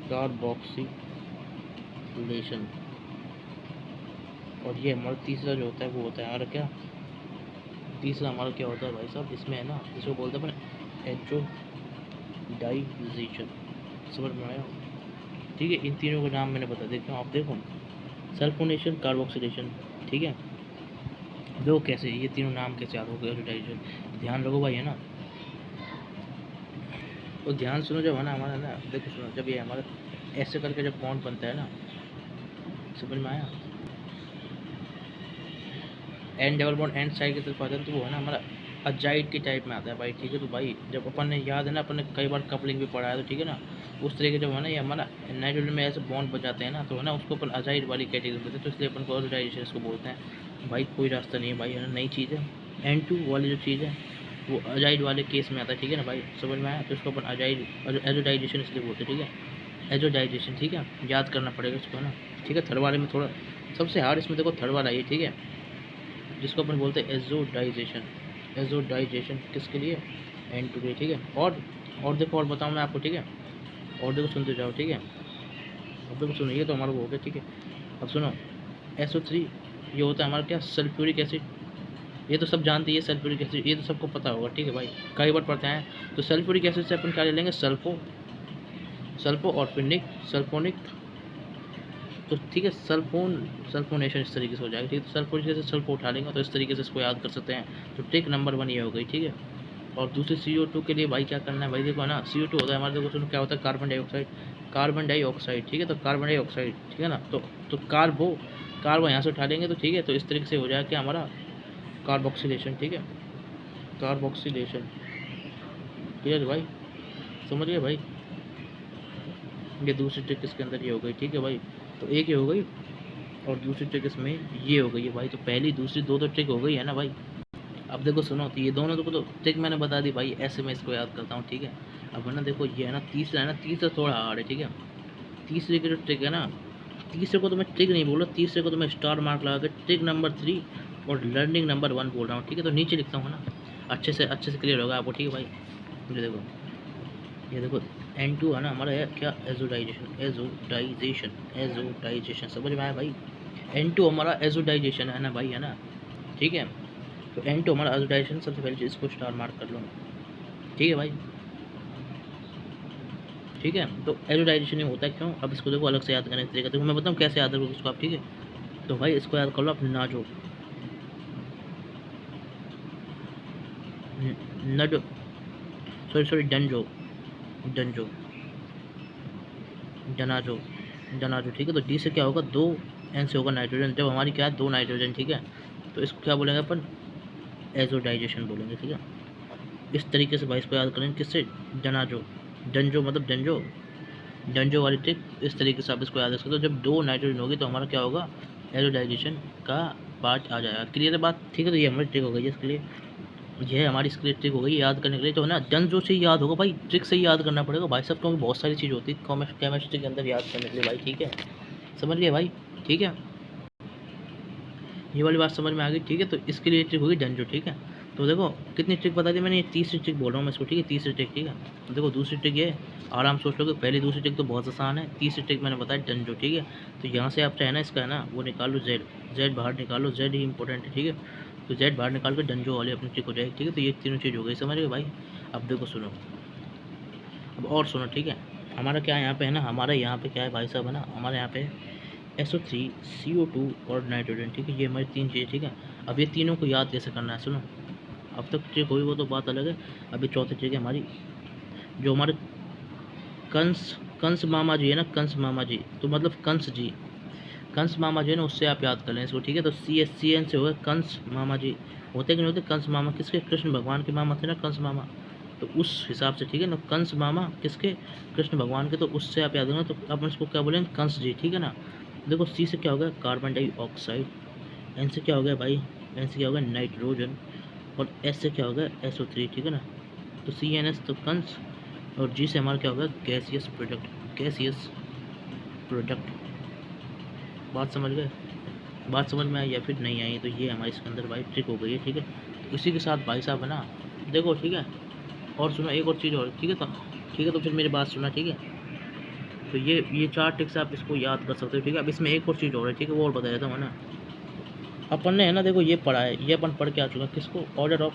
कार्बोक्सिलेशन। और ये हमारा तीसरा जो होता है वो होता है हमारा क्या, तीसरा हमारा क्या होता है भाई साहब, इसमें है ना, इसको बोलते हैं अपन एजोडाइजेशन। समझ में आया, ठीक है। इन तीनों के नाम मैंने बता देता हूँ, आप देखो सल्फोनेशन, कार्बोक्सिलेशन, ठीक है। दो कैसे, ये तीनों नाम कैसे याद हो गए, एजोडाइजेशन, ध्यान रखो भाई है ना। और ध्यान सुनो, जब है ना हमारा ना, देखो सुनो, जब ये हमारा ऐसे करके जब बॉन्ड बनता है ना, समझ में आया, an double bond end side की तरफ आ जाता है, तो वो है ना हमारा अजाइड के टाइप में आता है भाई, ठीक है। तो भाई जब अपन ने याद है ना, अपन ने कई बार कपलिंग भी पढ़ा है, तो ठीक है ना, उस तरीके जब है ना ये हमारा नाइट्रोजन में ऐसे बॉन्ड बजाते हैं ना, तो है ना उसको अपन अजाइड वाली कैटेगरी में देते हैं, तो इसलिए अपन को ऑक्सीडाइजेशन इसको बोलते हैं भाई। कोई रास्ता नहीं है भाई, है ना, नई चीज़ है। N2 वाली जो चीज़ है वो अजाइड वाले केस में आता है, ठीक है ना भाई, समझ में आया। तो इसको अपन अजाइड एजोडाइजेशन इसलिए बोलते हैं, ठीक है, एजोडाइजेशन, ठीक है। याद करना पड़ेगा इसको, है ना, ठीक है। थर्ड वाले में थोड़ा सबसे हार्ड इसमें देखो थर्ड वाला ये, ठीक है, जिसको अपन बोलते हैं एजोडाइजेशन। एजोडाइजेशन किसके लिए, N2 के लिए, ठीक है। और देखो और बताऊँ मैं आपको, ठीक है। और देखो सुनते जाओ, ठीक है। अब देखो सुनो, ये तो हमारा वो हो गया, ठीक है। अब सुनो SO3 ये होता है हमारा क्या, सल्फ्यूरिक एसिड। ये तो सब जानते हैं, ये सल्फ्यूरिक एसिड ये तो सबको पता होगा, ठीक है भाई, कई बार पढ़ते हैं। तो सल्फ्यूरिक एसिड से अपन क्या ले लेंगे, सल्फो और फिर सल्फोनिक, तो ठीक है, सल्फोनेशन इस तरीके से हो जाएगा, ठीक है। तो सल्फोनिक एसिड सल्फो उठा लेंगे, तो इस तरीके से इसको याद कर सकते हैं। तो ट्रिक नंबर 1 ये हो गई, ठीक है। और दूसरी CO2 के लिए भाई क्या करना है भाई, देखो ना CO2 होता है हमारे, देखो सुनो क्या होता है, कार्बन डाइऑक्साइड, कार्बन डाइऑक्साइड, ठीक है। तो कार्बन डाइऑक्साइड, ठीक है ना, तो कार्बो यहाँ से उठा लेंगे, तो ठीक है। तो इस तरीके से हो जाएगा क्या हमारा, कार्बोक्सिलेशन, ठीक है, कार्बोक्सिलेशन, क्लियर भाई, समझ गए भाई। ये दूसरी ट्रिक इसके अंदर ये हो गई, ठीक है भाई। तो एक ये हो गई और दूसरी ट्रिक इसमें ये हो गई है भाई। तो पहली दूसरी दो तो ट्रिक हो गई है ना भाई। अब देखो सुनो, तो ये दोनों तो ट्रिक मैंने बता दी भाई, ऐसे मैं इसको याद करता हूँ, ठीक है। अब है ना देखो ये है ना तीसरा, है ना तीसरा थोड़ा हार्ड है, ठीक है। तीसरे की जो ट्रिक है ना, तीसरे को तो मैं ट्रिक नहीं बोल रहा, तीसरे को तो मैं स्टार मार्क लगा के ट्रिक नंबर 3 और लर्निंग नंबर 1 बोल रहा हूँ, ठीक है। तो नीचे लिखता हूँ ना, अच्छे से क्लियर होगा आपको, ठीक है भाई। ये देखो N2 है ना हमारा है क्या, एजोडाइजेशन, समझ में आया भाई। N2 हमारा एजोडाइजेशन है ना भाई, है ना, ठीक है। तो N2 हमारा एजोडाइजेशन, सबसे पहले चीज़ इसको स्टार मार्क कर लो, ठीक है भाई, ठीक है। तो एजोडाइजेशन में होता है क्यों, अब इसको देखो अलग से याद करने का तरीका देखो, मैं बताऊँ कैसे याद रखोगे इसको आप, ठीक है। तो भाई इसको याद कर लो आप, नाजो, नडो, सॉरी डंजो, डंजो, जनाजो, जनाजो, ठीक है। तो डी से क्या होगा, 2 N से होगा नाइट्रोजन, जब हमारी क्या है 2 नाइट्रोजन, ठीक है। तो इसको क्या बोलेंगे अपन, एजोडाइजेशन बोलेंगे, ठीक है। इस तरीके से भाई इसको याद करेंगे, किससे, जनाजो, डंजो मतलब डंजो, डंजो वाली ट्रिक इस तरीके से आप इसको याद रख सकते हो। जब 2 नाइट्रोजन होगी तो हमारा क्या होगा, एजोडाइजेशन का पार्ट आ जाएगा, क्लियर है बात, ठीक है। तो ये हमारी ट्रिक हो गई इसके लिए, यह हमारी इसके लिए ट्रिक हो गई याद करने के लिए। तो है ना डंजो से याद होगा भाई, ट्रिक से ही याद करना पड़ेगा भाई साहब, क्योंकि बहुत सारी चीज़ होती है केमिस्ट्री के अंदर याद करने के लिए भाई, ठीक है, समझ गए भाई, ठीक है। ये वाली बात समझ में आ गई, ठीक है। तो इसके लिए ट्रिक होगी डंजो, ठीक है। तो देखो कितनी ट्रिक बता दी मैंने, ये तीसरी ट्रिक बोल रहा हूँ मैं इसको, ठीक है, तीसरी ट्रिक, ठीक है। तो देखो दूसरी ट्रिक ये आराम सोच लोगे, पहली दूसरी ट्रिक तो बहुत आसान है, तीसरी ट्रिक मैंने बताया डंजो, ठीक है। तो यहाँ से आप चाहे ना इसका है ना वो निकाल लो, जेड बाहर निकालो, जेड ही इंपॉर्टेंट है, ठीक है। तो जेड बाहर निकाल कर डंजो वाली अपनी ट्रिक हो जाएगी, ठीक है। तो ये तीनों चीज़ हो गई, समझ गए भाई। अब देखो सुनो, अब और सुनो, ठीक है। हमारा क्या यहाँ पे है ना, हमारा यहाँ पे क्या है भाई साहब, है ना हमारे यहाँ पे SO3 CO2 और नाइट्रोजन, ठीक है। ये हमारी 3 चीज़ें, ठीक है। अब ये तीनों को याद कैसे करना है, सुनो, अब तक ट्रिक हुई वो तो बात अलग है। अभी चौथी ट्रिक है हमारी, जो हमारे कंस मामा जी है ना, कंस मामा जी, तो मतलब कंस मामा जी है ना, उससे आप याद कर लें इसको, ठीक है। तो CN से होगा कंस मामा जी, होते कि नहीं होते कंस मामा, किसके, कृष्ण भगवान के मामा थे ना कंस मामा, तो उस हिसाब से, ठीक है ना, कंस मामा किसके, कृष्ण भगवान के, तो उससे आप याद रखना। तो अपन इसको क्या बोलेंगे, कंस जी, ठीक है ना। देखो सी से क्या हो गया, कार्बन डाइऑक्साइड, एन से क्या हो गया भाई, एन से क्या हो गया, नाइट्रोजन, और एस से क्या हो गया, SO3, ठीक है ना। तो CNS तो कंस, और जी से हमारा क्या होगा, गैसियस प्रोडक्ट, गैसियस प्रोडक्ट। बात समझ गए, बात समझ में आई या फिर नहीं आई, तो ये हमारे इसके अंदर भाई ट्रिक हो गई है, ठीक है। तो इसी के साथ भाई साहब है ना, देखो ठीक है, और सुनो एक और चीज़ और, ठीक है। तो ठीक है, तो फिर मेरी बात सुना, ठीक है। तो ये 4 ट्रिक्स आप इसको याद कर सकते हो, ठीक है। अब इसमें एक और चीज़ और है, ठीक है, वो और बता देता हूँ, है ना। अपन ने है ना, देखो ये पढ़ा है, ये अपन पढ़ के आ चुका है, किसको, ऑर्डर ऑफ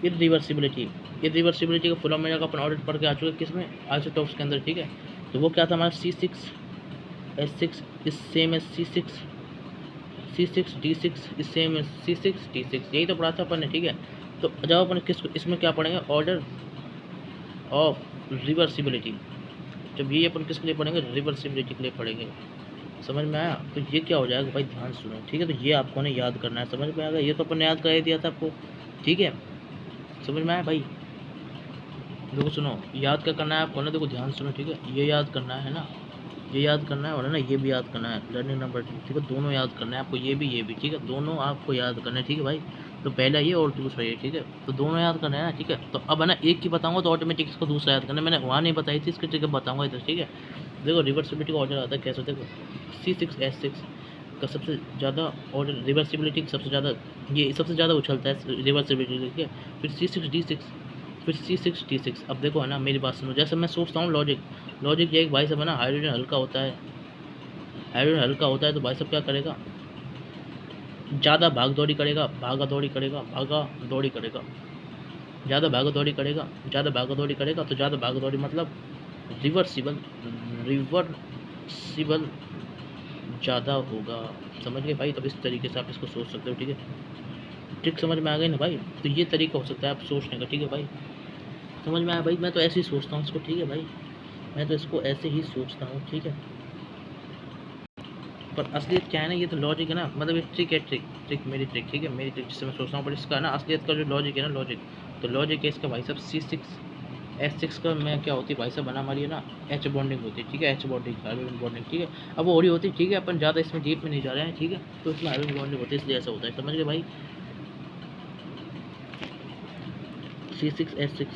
इरिवर्सिबिलिटी। इरिवर्सिबिलिटी का फुल फॉर्म का अपन ऑर्डर पढ़ के आ चुके हैं, किसमें, आइसोटॉप्स के अंदर, ठीक है। तो वो क्या था हमारा, C6H6 is same as C6D6 is same as C6D6, यही तो पढ़ा था अपन ने, ठीक है। तो जब अपन किसको इसमें क्या पढ़ेंगे, ऑर्डर ऑफ रिवर्सिबिलिटी, जब ये अपन किसके लिए पढ़ेंगे, रिवर्सिबिलिटी के लिए पढ़ेंगे, समझ में आया। तो ये क्या हो जाएगा भाई, ध्यान सुनो, ठीक है। तो ये आपको ने याद करना है, समझ में आ गया, ये तो अपन ने याद कर ही दिया था आपको, ठीक है, समझ में आया भाई। देखो सुनो, याद क्या करना है आपको ना, देखो ध्यान सुनो, ठीक है। ये याद करना है ना, ये याद करना है, और है ना ये भी याद करना है, लर्निंग नंबर, ठीक है, दोनों याद करना है आपको, ये भी, ठीक है, दोनों आपको याद करना है, ठीक है भाई। तो पहला ये और दूसरा ये, ठीक है, तो दोनों याद करना है ना, ठीक है। तो अब है ना एक की बताऊंगा तो ऑटोमेटिक इसको दूसरा याद करना है, मैंने वहाँ नहीं बताई थी, इसकी ट्रिक बताऊंगा इधर, ठीक है। देखो रिवर्सिबिलिटी का ऑर्डर आता है कैसे, देखो C6H6 का सबसे ज़्यादा ऑर्डर, रिवर्सिबिलिटी सबसे ज़्यादा, ये सबसे ज़्यादा उछलता है रिवर्सिबिलिटी, ठीक है। फिर C6D6, फिर C6D6। अब देखो है ना, मेरी बात सुनो, जैसे मैं सोचता हूँ लॉजिक ये एक भाई साहब है ना, हाइड्रोजन हल्का होता है, हाइड्रोजन हल्का होता है, तो भाई साहब क्या करेगा, ज़्यादा भाग दौड़ी करेगा, भागा दौड़ी करेगा, ज़्यादा भागा दौड़ी करेगा, तो ज़्यादा भागा दौड़ी मतलब रिवर्सिबल ज़्यादा होगा, समझ गए भाई। तो इस तरीके से आप इसको सोच सकते हो, ठीक है। ट्रिक समझ में आ गई ना भाई। तो ये तरीका हो सकता है आप सोचने का, ठीक है भाई, समझ में आया भाई। मैं तो ऐसे ही सोचता हूँ इसको, ठीक है भाई, मैं तो इसको ऐसे ही सोचता हूँ, ठीक है। पर असलियत क्या है ना, ये तो लॉजिक है ना, मतलब ये ट्रिक है, ट्रिक मेरी ट्रिक, ठीक है, मेरी ट्रिक जिससे मैं सोचता हूँ, पर इसका ना असलियत का जो लॉजिक है ना, तो लॉजिक है इसका भाई साहब C6H6 का में क्या होती है भाई साहब, बना हमारी है ना H बॉन्डिंग होती है, ठीक है, H बॉन्डिंग, हाइड्रोजन बॉन्डिंग, ठीक है। अब वो हो रही होती है, ठीक है, अपन ज़्यादा इसमें डीप में नहीं जा रहे हैं, ठीक है। तो इसमें हाइड्रोजन बॉन्डिंग होती है, इसलिए ऐसा होता है, समझ गए भाई। C6H6,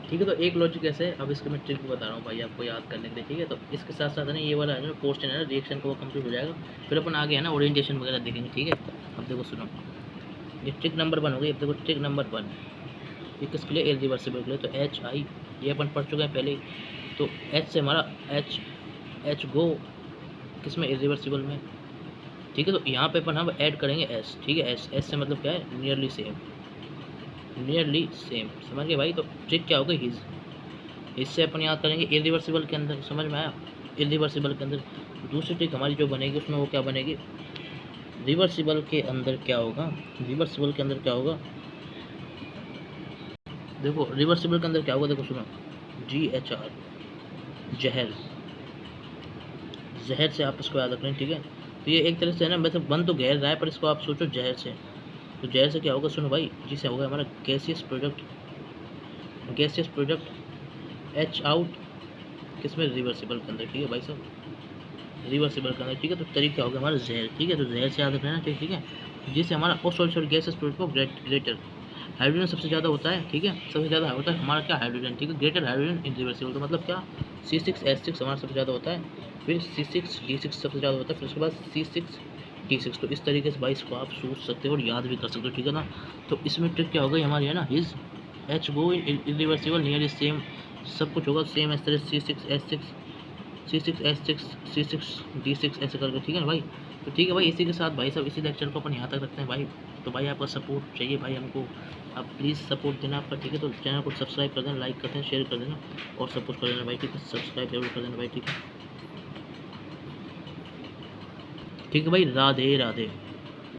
ठीक है। तो एक लॉजिक ऐसे है, अब इसके मैं ट्रिक बता रहा हूँ भाई आपको याद करने के लिए, ठीक है। तो इसके साथ साथ है ना ये वाला है ना क्वेश्चन है ना, रिएक्शन का वो कंप्लीट हो जाएगा, फिर अपन आगे है ना ओरिएंटेशन वगैरह देखेंगे, ठीक है। अब देखो सुनो, ये ट्रिक नंबर 1 हो गई। अब देखो ट्रिक नंबर 1, ये किसके लिए, इरिवर्सिबल के लिए। तो HI ये अपन पढ़ चुके हैं पहले ही। तो H से हमारा H गो किस में, इरिवर्सिबल में, ठीक है। तो यहाँ पे अपन हम ऐड करेंगे S, ठीक है। S से मतलब क्या है, नियरली सेम, समझ गए भाई। तो ट्रिक क्या होगा, हिज, इससे अपन याद करेंगे इरिवर्सिबल के अंदर, समझ में आया, इरिवर्सिबल के अंदर। दूसरी ट्रिक हमारी जो बनेगी उसमें वो क्या बनेगी, रिवर्सिबल के अंदर क्या होगा, देखो रिवर्सिबल के अंदर क्या होगा, देखो सुनो, GHR, जहर से आप इसको याद रख लें, ठीक है। तो ये एक तरह से है ना, वैसे बन तो गैर रहा है, पर इसको आप सोचो जहर से। तो जहर से क्या होगा, सुनो भाई, जिससे होगा हमारा गैसियस प्रोडक्ट H आउट, किसमें, रिवर्सिबल के अंदर, ठीक है भाई साहब, रिवर्सिबल के अंदर, ठीक है। तो तरीका क्या होगा हमारा, जहर, ठीक है। तो जहर से याद रखना, ठीक है। जिससे हमारा सॉरी गैसेस प्रोडक्ट को ग्रेटर, हाइड्रोजन सबसे ज़्यादा होता है, ठीक है, सबसे ज़्यादा होता है हमारा क्या, हाइड्रोजन, ठीक है, ग्रेटर हाइड्रोजन इरिवर्सिबल। तो मतलब क्या, C6H6 हमारा सबसे ज़्यादा होता है, फिर C6D6 सबसे ज़्यादा होता है, फिर उसके बाद C6D6। तो इस तरीके से भाई इसको आप सोच सकते हो और याद भी कर सकते हो, ठीक है ना। तो इसमें ट्रिक क्या हो गई हमारी, है ना, हिज H गो इरिवर्सिबल नियर सेम, सब कुछ होगा सेम इस तरह, C6D6 ऐसे करके, ठीक है ना भाई। तो ठीक है भाई, इसी के साथ भाई साहब इसी लेक्चर को अपन यहाँ तक रखते हैं भाई। तो भाई आपका सपोर्ट चाहिए भाई हमको, आप प्लीज़ सपोर्ट देना आपका, ठीक है। तो चैनल को सब्सक्राइब कर देना, लाइक कर देना, शेयर कर देना और सपोर्ट कर देना भाई, ठीक है। सब्सक्राइब जरूर कर देना भाई, ठीक है, ठीक है भाई। राधे राधे।